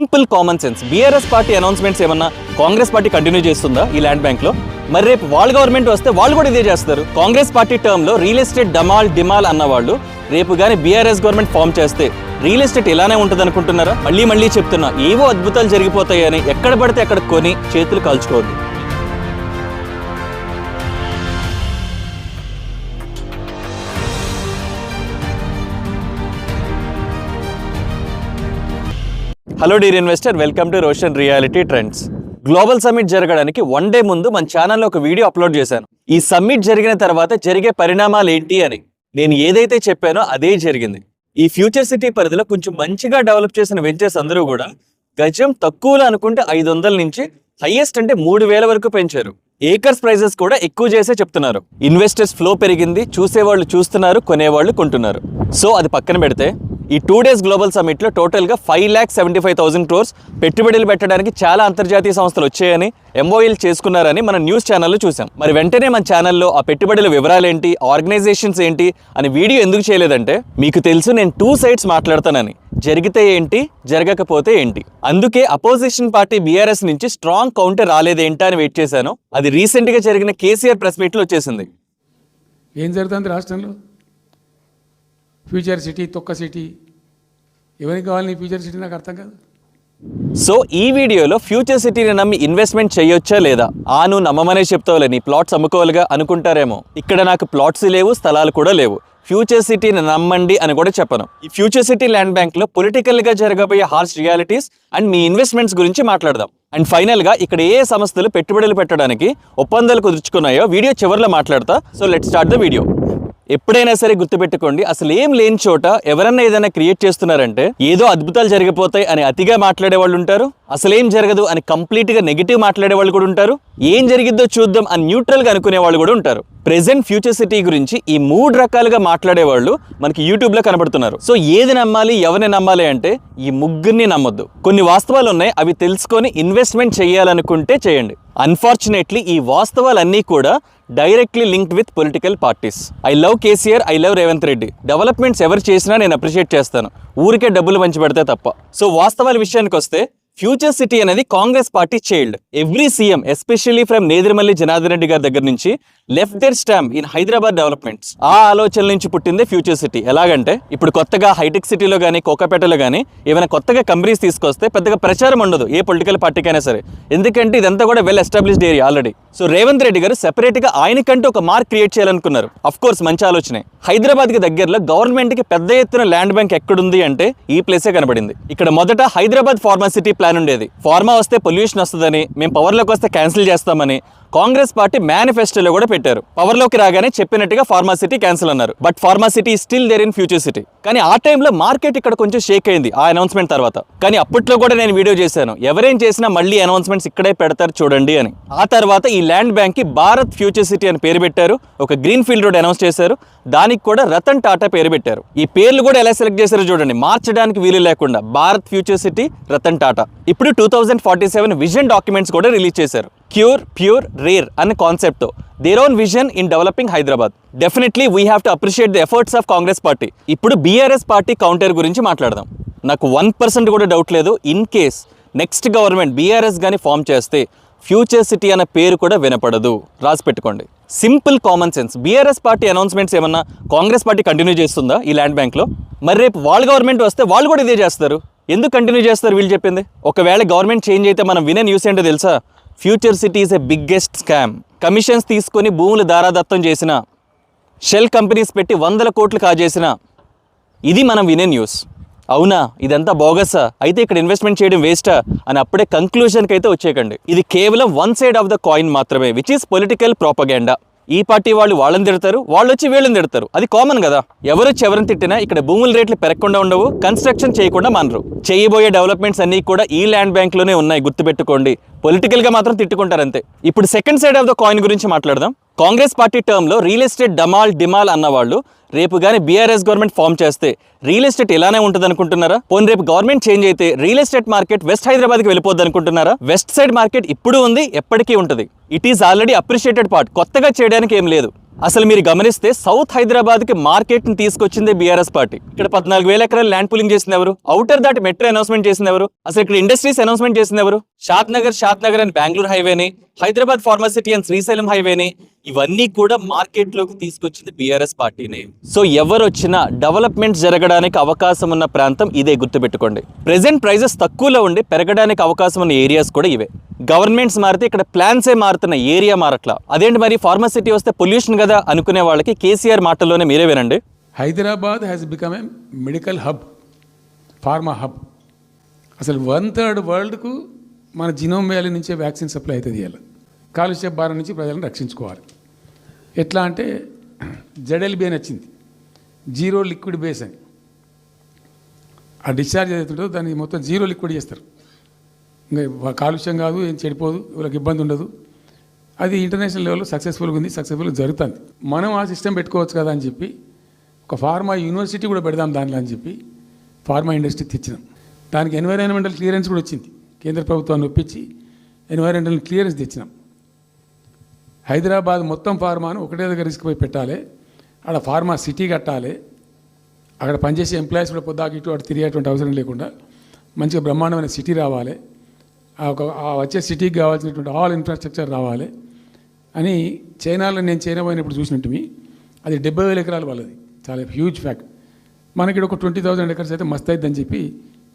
Simple common sense. BRS party announcements ఏమన్నా Congress party continue చేస్తుందా ఈ ల్యాండ్ బ్యాంక్ లో? మరి రేపు వాళ్ళ గవర్నమెంట్ వస్తే వాళ్ళు కూడా ఇదే చేస్తారు. కాంగ్రెస్ పార్టీ టర్మ్ లో రియల్ ఎస్టేట్ డిమాల్ అన్న వాళ్ళు రేపు కానీ బీఆర్ఎస్ గవర్నమెంట్ ఫామ్ చేస్తే రియల్ ఎస్టేట్ ఇలానే ఉంటుంది అనుకుంటున్నారా? మళ్ళీ చెప్తున్నా, ఏవో అద్భుతాలు జరిగిపోతాయని ఎక్కడ పడితే అక్కడ కొని చేతులు కాల్చుకోవద్దు. Hello dear investor, welcome to Roshan reality trends. Global summit జరగడానికి 1 డే ముందు మన ఛానల్లో ఒక వీడియో అప్లోడ్ చేశాను. ఈ సమ్మిట్ జరిగిన తర్వాత జరిగే పరిణామాలు ఏంటి అని. నేను ఏదైతే చెప్పానో అదే జరిగింది. ఈ ఫ్యూచర్ సిటీ పరిధిలో కొంచెం మంచిగా డెవలప్ చేసిన వెంచర్స్ అందరూ కూడా గజం తక్కువలో అనుకుంటే 500 నుంచి హైయెస్ట్ అంటే 3000 వరకు పెంచారు. ఏకర్స్ ప్రైజెస్ కూడా ఎక్కువ చేసే చెప్తున్నారు. ఇన్వెస్టర్స్ ఫ్లో పెరిగింది, చూసేవాళ్ళు చూస్తున్నారు, కొనేవాళ్ళు కొంటున్నారు. సో అది పక్కన పెడితే ఈ 2 డేస్ గ్లోబల్ సమ్మిట్లో టోటల్గా 5,75,000 crores పెట్టుబడులు పెట్టడానికి చాలా అంతర్జాతీయ సంస్థలు వచ్చాయని, ఎంఓఈలు చేసుకున్నారని మన న్యూస్ ఛానల్లో చూసాం. మరి వెంటనే మన ఛానల్లో ఆ పెట్టుబడుల వివరాలు ఏంటి, ఆర్గనైజేషన్స్ ఏంటి అని వీడియో ఎందుకు చేయలేదంటే, మీకు తెలుసు నేను 2 sides మాట్లాడతానని. జరిగితే ఏంటి, జరగకపోతే ఏంటి. అందుకే అపోజిషన్ పార్టీ బీఆర్ఎస్ నుంచి స్ట్రాంగ్ కౌంటర్ రాలేదేంటా అని వెయిట్ చేశాను. అది రీసెంట్గా జరిగిన కేసీఆర్ ప్రెస్ మీట్లో వచ్చేసింది. ఏం జరుగుతుంది రాష్ట్రంలో? ఫ్యూచర్ సిటీ, తొక్క సిటీ, ఎవరికి కావాలి ఫ్యూచర్ సిటీ? నాకు అర్థం కాదు. సో ఈ వీడియోలో ఫ్యూచర్ సిటీని నమ్మి ఇన్వెస్ట్మెంట్ చేయొచ్చా లేదా? నువ్వు నమ్మమనే చెప్తావులే, నీ ప్లాట్స్ అమ్ముకోవాలిగా అనుకుంటారేమో. ఇక్కడ నాకు ప్లాట్స్ లేవు, స్థలాలు కూడా లేవు. ఫ్యూచర్ సిటీని నమ్మండి అని కూడా చెప్పను. ఈ ఫ్యూచర్ సిటీ ల్యాండ్ బ్యాంక్ లో పొలిటికల్ గా జరగబోయే harsh realities and me investments గురించి మాట్లాడదాం. అండ్ ఫైనల్ గా ఇక్కడ ఏ సంస్థలు పెట్టుబడులు పెట్టడానికి ఒప్పందాలు కుదుర్చుకున్నాయో వీడియో చివరిలో మాట్లాడతా. So let's start the video. ఎప్పుడైనా సరే గుర్తుపెట్టుకోండి, అసలు ఏం లేని చోట ఎవరన్నా ఏదైనా క్రియేట్ చేస్తున్నారంటే ఏదో అద్భుతాలు జరిగిపోతాయి అని అతిగా మాట్లాడే వాళ్ళు ఉంటారు, అసలేం జరగదు అని కంప్లీట్ గా నెగిటివ్ మాట్లాడే వాళ్ళు కూడా ఉంటారు, ఏం జరిగిద్దో చూద్దాం అని న్యూట్రల్ గా అనుకునే వాళ్ళు కూడా ఉంటారు. ప్రెసెంట్ ఫ్యూచర్ సిటీ గురించి ఈ 3 రకాలుగా మాట్లాడే వాళ్ళు మనకి యూట్యూబ్ లో కనబడుతున్నారు. సో ఏది నమ్మాలి, ఎవరిని నమ్మాలి అంటే ఈ ముగ్గురిని నమ్మొద్దు. కొన్ని వాస్తవాలు ఉన్నాయి, అవి తెలుసుకొని ఇన్వెస్ట్మెంట్ చేయాలనుకుంటే చేయండి. అన్ఫార్చునేట్లీ ఈ వాస్తవాలన్నీ కూడా directly linked with political parties. I love KCR, I love Revanth Reddy. Developments ఎవరు చేసినా నేను అప్రిషియేట్ చేస్తాను, ఊరికే డబ్బులు పంచి పెడితే తప్ప. సో వాస్తవాల విషయానికి వస్తే ఫ్యూచర్ సిటీ అనేది Congress party child. Every CM especially from Nedurumalli Janardhan Reddy గారి దగ్గర నుంచి left there stamp in Hyderabad developments. ఆ ఆలోచన నుంచి పుట్టిందే ఫ్యూచర్ సిటీ. ఎలాగంటే ఇప్పుడు కొత్తగా హైటెక్ సిటీలో కానీ కోకాపేటలో కానీ ఏమైనా కొత్తగా కంపెనీస్ తీసుకొస్తే పెద్దగా ప్రచారం ఉండదు ఏ పొలిటికల్ పార్టీకైనా సరే, ఎందుకంటే ఇదంతా కూడా well established area already. So Revanth Reddy గారు సెపరేట్ గా ఆయనకంటూ ఒక మార్క్ క్రియేట్ చేయాలనుకున్నారు. అఫ్ కోర్స్ మంచి ఆలోచనే. హైదరాబాద్ కి దగ్గరలో గవర్నమెంట్ కి పెద్ద ఎత్తున ల్యాండ్ బ్యాంక్ ఎక్కడుంది అంటే ఈ ప్లేసే కనబడింది. ఇక్కడ మొదట హైదరాబాద్ ఫార్మా సిటీ ప్లాన్ ఉండేది. ఫార్మా వస్తే పొల్యూషన్ వస్తుందని, మేము పవర్లోకి వస్తే క్యాన్సిల్ చేస్తామని కాంగ్రెస్ పార్టీ మేనిఫెస్టోలో కూడా పెట్టారు. పవర్లోకి రాగానే చెప్పినట్టుగా ఫార్మా సిటీ క్యాన్సిల్ అన్నారు. But pharma city still there in future city. కానీ ఆ టైంలో మార్కెట్ ఇక్కడ కొంచెం షేక్ అయింది ఆ అనౌన్స్మెంట్ తర్వాత. కానీ అప్పట్లో కూడా నేను వీడియో చేశాను, ఎవరేం చేసినా మళ్ళీ అనౌన్స్మెంట్స్ ఇక్కడే పెడతారు చూడండి అని. ఆ తర్వాత ఈ ల్యాండ్ బ్యాంక్ కి భారత్ ఫ్యూచర్ సిటీ అని పేరు పెట్టారు. ఒక గ్రీన్ ఫీల్డ్ రోడ్ అనౌన్స్ చేశారు, దానికి కూడా రతన్ టాటా పేరు పెట్టారు. ఈ పేర్లు కూడా ఎలా సెలెక్ట్ చేశారో చూడండి, మార్చడానికి వీలు లేకుండా భారత్ ఫ్యూచర్ సిటీ, రతన్ టాటా. ఇప్పుడు 2047 విజన్ డాక్యుమెంట్స్ కూడా రిలీజ్ చేశారు. క్యూర్, ప్యూర్, రేర్ అనే కాన్సెప్ట్ తో their own vision in developing Hyderabad. Definitely we have to appreciate the efforts of Congress party. ఇప్పుడు బీఆర్ఎస్ పార్టీ కౌంటర్ గురించి మాట్లాడదాం. నాకు 1% కూడా డౌట్ లేదు, in case next government BRS కానీ ఫామ్ చేస్తే ఫ్యూచర్ సిటీ అనే పేరు కూడా వినపడదు, రాసి పెట్టుకోండి. Simple common sense. BRS party announcements ఏమన్నా కాంగ్రెస్ పార్టీ కంటిన్యూ చేస్తుందా ఈ ల్యాండ్ బ్యాంక్ లో? మరి రేపు వాళ్ళ గవర్నమెంట్ వస్తే వాళ్ళు కూడా ఇదే చేస్తారు. ఎందుకు కంటిన్యూ చేస్తారు వీళ్ళు చెప్పింది? ఒకవేళ గవర్నమెంట్ చేంజ్ అయితే మనం వినే న్యూస్ ఏంటో తెలుసా? Future city is a biggest scam. Commissions తీసుకొని భూములు దారాదత్తం చేసిన, షెల్ కంపెనీస్ పెట్టి 100 కోట్లు కాజేసిన, ఇది మనం వినే న్యూస్. అవునా, ఇదంతా బోగసా, అయితే ఇక్కడ ఇన్వెస్ట్మెంట్ చేయడం వేస్టా అని అప్పుడే కంక్లూజన్కి అయితే వచ్చేయకండి. ఇది కేవలం 1 సైడ్ ఆఫ్ ద కాయిన్ మాత్రమే, విచ్ ఈస్ పొలిటికల్ ప్రాపగెండా. ఈ పార్టీ వాళ్ళు వాళ్ళని తిడతారు, వాళ్ళు వచ్చి వీళ్ళని తిడతారు, అది కామన్ కదా. ఎవరొచ్చి ఎవరిని తిట్టినా ఇక్కడ భూముల రేట్లు పెరగకుండా ఉండవు, కన్స్ట్రక్షన్ చేయకుండా మానరు. చేయబోయే డెవలప్మెంట్స్ అన్నీ కూడా ఈ ల్యాండ్ బ్యాంక్ లోనే ఉన్నాయి, గుర్తుపెట్టుకోండి. పొలిటికల్ గా మాత్రం తిట్టుకుంటారు అంతే. ఇప్పుడు second side of the coin గురించి మాట్లాడదాం. కాంగ్రెస్ పార్టీ టర్మ్ లో రియల్ ఎస్టేట్ డిమాల్ అన్న వాళ్ళు రేపు కానీ బీఆర్ఎస్ గవర్నమెంట్ ఫామ్ చేస్తే రియల్ ఎస్టేట్ ఇలానే ఉంటుంది అనుకుంటున్నారా? పోనీ రేపు గవర్నమెంట్ చేంజ్ అయితే రియల్ ఎస్టేట్ మార్కెట్ వెస్ట్ హైదరాబాద్కి వెళ్ళిపోద్ది అనుకుంటున్నారా? వెస్ట్ సైడ్ మార్కెట్ ఇప్పుడు ఉంది, ఎప్పటికీ ఉంటుంది. It is already appreciated part, కొత్తగా చేయడానికి ఏం లేదు. అసలు మీరు గమనిస్తే సౌత్ హైదరాబాద్కి మార్కెట్ని తీసుకొచ్చింది బీఆర్ఎస్ పార్టీ. ఇక్కడ 14,000 ఎకరాలు ల్యాండ్ పూలింగ్ చేసింది ఎవరు? ఔటర్ దాటి మెట్రో అనౌన్స్మెంట్ చేసింది ఎవరు? అసలు ఇక్కడ ఇండస్ట్రీస్ అనౌన్స్మెంట్ చేసింది ఎవరు? షాద్ నగర్ అని బెంగళూరు హైవేని, హైదరాబాద్ ఫార్మసిటీ అని శ్రీశైలం హైవేని, ఇవన్నీ కూడా మార్కెట్లోకి తీసుకొచ్చింది బీఆర్ఎస్ పార్టీనే. సో ఎవరు వచ్చినా డెవలప్మెంట్ జరగడానికి అవకాశం ఉన్న ప్రాంతం ఇదే, గుర్తుపెట్టుకోండి. ప్రెజెంట్ ప్రైజెస్ తక్కువలో ఉండి పెరగడానికి అవకాశం ఉన్న ఏరియాస్ కూడా ఇవే. గవర్నమెంట్స్ మారితే ఇక్కడ ప్లాన్సే మారుతున్న, ఏరియా మారట్లా. అదేంటి మరి ఫార్మసిటీ వస్తే పొల్యూషన్ కదా అనుకునే వాళ్ళకి కేసీఆర్ మాటల్లోనే మీరే వినండి. Hyderabad has become a medical hub, pharma hub. అసలు 1/3 వరల్డ్కు మన జినోమ్ వ్యాలీ నుంచే వ్యాక్సిన్ సప్లై అవుతుంది. ఇవాళ కాలుష్య భారం నుంచి ప్రజలను రక్షించుకోవాలి. ఎట్లా అంటే జెడ్ఎల్బీ అని వచ్చింది, జీరో లిక్విడ్ బేస్ అని. ఆ డిశ్చార్జ్ ఏదైతుందో దాన్ని మొత్తం జీరో లిక్విడ్ చేస్తారు. ఇంకా కాలుష్యం కాదు, ఏం చెడిపోదు, వాళ్ళకి ఇబ్బంది ఉండదు. అది ఇంటర్నేషనల్ లెవెల్లో సక్సెస్ఫుల్గా ఉంది, సక్సెస్ఫుల్గా జరుగుతుంది. మనం ఆ సిస్టమ్ పెట్టుకోవచ్చు కదా అని చెప్పి ఒక ఫార్మా యూనివర్సిటీ కూడా పెడదాం దానిలో అని చెప్పి ఫార్మా ఇండస్ట్రీ తెచ్చినాం. దానికి ఎన్వైరాన్మెంటల్ క్లియరెన్స్ కూడా వచ్చింది. కేంద్ర ప్రభుత్వాన్ని ఒప్పించి ఎన్వైరాన్మెంటల్ క్లియరెన్స్ తెచ్చినాం. హైదరాబాద్ మొత్తం ఫార్మాను ఒకటే దగ్గర తీసుకుపోయి పెట్టాలి, అక్కడ ఫార్మా సిటీ కట్టాలి. అక్కడ పనిచేసే ఎంప్లాయీస్ కూడా పొద్దాకి ఇటు అటు తిరిగేటువంటి అవసరం లేకుండా మంచిగా బ్రహ్మాండమైన సిటీ రావాలి. ఆ వచ్చే సిటీకి కావాల్సినటువంటి ఆల్ ఇన్ఫ్రాస్ట్రక్చర్ రావాలి అని చైనాలో నేను చైనా పోయినప్పుడు చూసినట్టు అది 70,000 ఎకరాలు వాళ్ళది, చాలా హ్యూజ్ ఫ్యాక్ట్. మనకి ఒక 20,000 ఎకర్స్ అయితే మస్తు అయిద్దని చెప్పి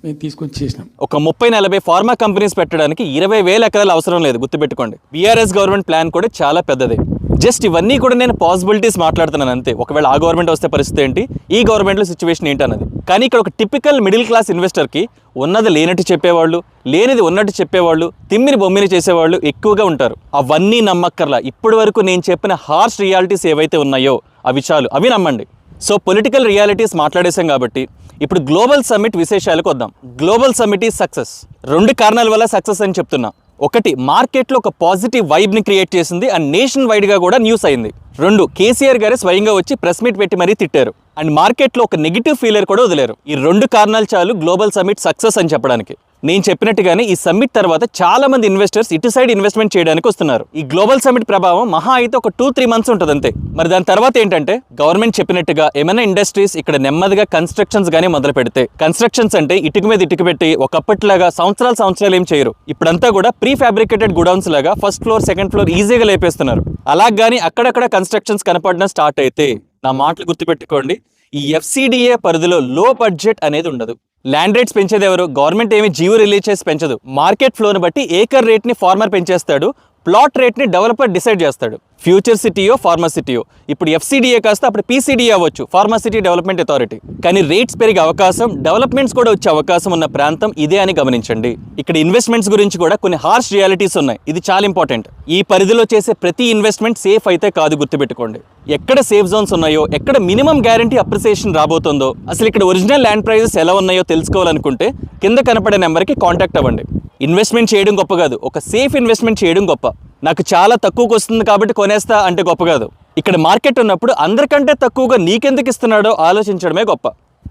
మేము తీసుకొని చేసినాం. ఒక 30-40 ఫార్మా కంపెనీస్ పెట్టడానికి 20,000 ఎకరాలు అవసరం లేదు, గుర్తుపెట్టుకోండి. బీఆర్ఎస్ గవర్నమెంట్ ప్లాన్ కూడా చాలా పెద్దదే. జస్ట్ ఇవన్నీ కూడా నేను పాసిబిలిటీస్ మాట్లాడుతున్నాను అంతే. ఒకవేళ ఆ గవర్నమెంట్ వస్తే పరిస్థితి ఏంటి, ఈ గవర్నమెంట్లో సిచ్యువేషన్ ఏంటి అన్నది. కానీ ఇక్కడ ఒక టిపికల్ మిడిల్ క్లాస్ ఇన్వెస్టర్కి ఉన్నది లేనట్టు చెప్పేవాళ్ళు, లేనిది ఉన్నట్టు చెప్పేవాళ్ళు, తిమ్మిని బొమ్మిని చేసేవాళ్ళు ఎక్కువగా ఉంటారు. అవన్నీ నమ్మక్కర్లా. ఇప్పటి వరకు నేను చెప్పిన హార్ష్ రియాలిటీస్ ఏవైతే ఉన్నాయో అవి చాలు, అవి నమ్మండి. సో పొలిటికల్ రియాలిటీస్ మాట్లాడేసాం కాబట్టి ఇప్పుడు గ్లోబల్ సమ్మిట్ విశేషాలకు వద్దాం. Global summit is success. 2 కారణాల వల్ల సక్సెస్ అని చెప్తున్నా. ఒకటి, మార్కెట్లో ఒక పాజిటివ్ వైబ్ని క్రియేట్ చేసింది అండ్ నేషన్ వైడ్గా కూడా న్యూస్ అయింది. 2, కేసీఆర్ గారే స్వయంగా వచ్చి ప్రెస్ మీట్ పెట్టి మరీ తిట్టారు అండ్ మార్కెట్లో ఒక నెగిటివ్ ఫీలర్ కూడా వదిలేరు. ఈ 2 కారణాలు చాలు గ్లోబల్ సమ్మిట్ సక్సెస్ అని చెప్పడానికి. నేను చెప్పినట్టుగానే ఈ సమ్మిట్ తర్వాత చాలా మంది ఇన్వెస్టర్స్ ఇటు సైడ్ ఇన్వెస్ట్మెంట్ చేయడానికి వస్తున్నారు. ఈ గ్లోబల్ సమ్మిట్ ప్రభావం మహా అయితే ఒక 2-3 మంత్స్ ఉంటుంది అంతే. మరి దాని తర్వాత ఏంటంటే గవర్నమెంట్ చెప్పినట్టుగా ఏమైనా ఇండస్ట్రీస్ ఇక్కడ నెమ్మదిగా కన్స్ట్రక్షన్స్ గానీ మొదలు పెడితే, కన్స్ట్రక్షన్స్ అంటే ఇటుక మీద ఇటుక పెట్టి ఒకప్పటిలాగా సంవత్సరాలు ఏం చేయరు. ఇప్పుడంతా కూడా ప్రీ ఫ్యాబ్రికేటెడ్ గుడౌన్స్ లాగా ఫస్ట్ ఫ్లోర్ సెకండ్ ఫ్లోర్ ఈజీగా లేపేస్తున్నారు. అలాగని అక్కడక్కడ కన్స్ట్రక్షన్స్ కనపడడం స్టార్ట్ అయితే నా మాటలు గుర్తుపెట్టుకోండి, ఈ FCDA పరిధిలో లో బడ్జెట్ అనేది ఉండదు. ల్యాండ్ రేట్స్ పెంచేది ఎవరు? గవర్నమెంట్ ఏమి జీవో రిలీజ్ చేసి పెంచదు. మార్కెట్ ఫ్లోని బట్టి ఏకర్ రేట్ని ఫార్మర్ పెంచేస్తాడు, ప్లాట్ రేట్ని డెవలపర్ డిసైడ్ చేస్తాడు. ఫ్యూచర్ సిటీయో ఫార్మసిటీయో, ఇప్పుడు FCDA కాస్త అప్పుడు PCDA అవ్వచ్చు, ఫార్మసిటీ డెవలప్మెంట్ అథారిటీ. కానీ రేట్స్ పెరిగే అవకాశం, డెవలప్మెంట్స్ కూడా వచ్చే అవకాశం ఉన్న ప్రాంతం ఇదే అని గమనించండి. ఇక్కడ ఇన్వెస్ట్మెంట్స్ గురించి కూడా కొన్ని హార్ష్ రియాలిటీస్ ఉన్నాయి, ఇది చాలా ఇంపార్టెంట్. ఈ పరిధిలో చేసే ప్రతి ఇన్వెస్ట్మెంట్ సేఫ్ అయితే కాదు, గుర్తుపెట్టుకోండి. ఎక్కడ సేఫ్ జోన్స్ ఉన్నాయో, ఎక్కడ మినిమం గ్యారంటీ అప్రిసియేషన్ రాబోతుందో, అసలు ఇక్కడ ఒరిజినల్ ల్యాండ్ ప్రైజెస్ ఎలా ఉన్నాయో తెలుసుకోవాలనుకుంటే కింద కనపడే నెంబర్కి కాంటాక్ట్ అవ్వండి. ఇన్వెస్ట్మెంట్ చేయడం గొప్ప కాదు, ఒక సేఫ్ ఇన్వెస్ట్మెంట్ చేయడం గొప్ప. నాకు చాలా తక్కువకు వస్తుంది కాబట్టి కొనేస్తా అంటే గొప్ప కాదు. ఇక్కడ మార్కెట్ ఉన్నప్పుడు అందరికంటే తక్కువగా నీకెందుకు ఇస్తున్నాడో ఆలోచించడమే గొప్ప.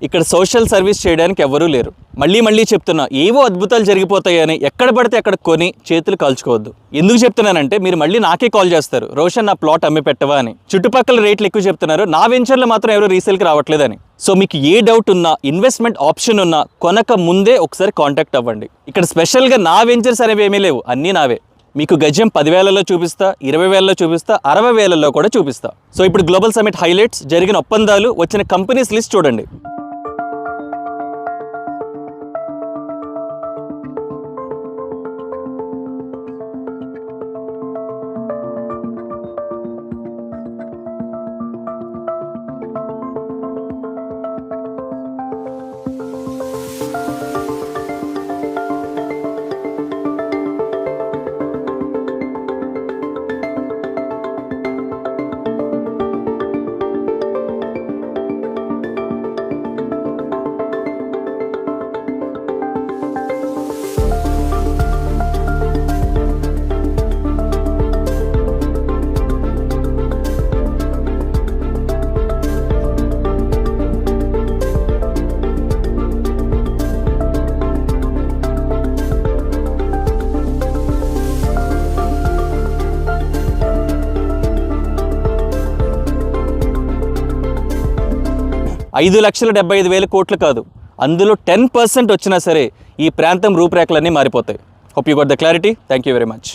ఇక్కడ సోషల్ సర్వీస్ చేయడానికి ఎవరూ లేరు. మళ్ళీ చెప్తున్నా, ఏవో అద్భుతాలు జరిగిపోతాయని ఎక్కడ పడితే అక్కడ కొని చేతులు కాల్చుకోవద్దు. ఎందుకు చెప్తున్నానంటే మీరు మళ్ళీ నాకే కాల్ చేస్తారు, రోషన్ నా ప్లాట్ అమ్మి పెట్టవా అని. చుట్టుపక్కల రేట్లు ఎక్కువ చెప్తున్నారు, నా వెంచర్లో మాత్రం ఎవరు రీసేల్కి రావట్లేదని. సో మీకు ఏ డౌట్ ఉన్నా, ఇన్వెస్ట్మెంట్ ఆప్షన్ ఉన్నా కొనక ముందే ఒకసారి కాంటాక్ట్ అవ్వండి. ఇక్కడ స్పెషల్గా నా వెంచర్స్ అనేవి ఏమీ లేవు, అన్నీ నావే. మీకు గజం 10,000లో చూపిస్తా, 20,000లో చూపిస్తా, 60,000లో కూడా చూపిస్తా. సో ఇప్పుడు గ్లోబల్ సమ్మిట్ హైలైట్స్, జరిగిన ఒప్పందాలు, వచ్చిన కంపెనీస్ లిస్ట్ చూడండి. 5,75,000 కోట్లు కాదు, అందులో 10% వచ్చినా సరే ఈ ప్రాంతం రూపురేఖలన్నీ మారిపోతాయి. Hope you got the clarity. Thank you very much.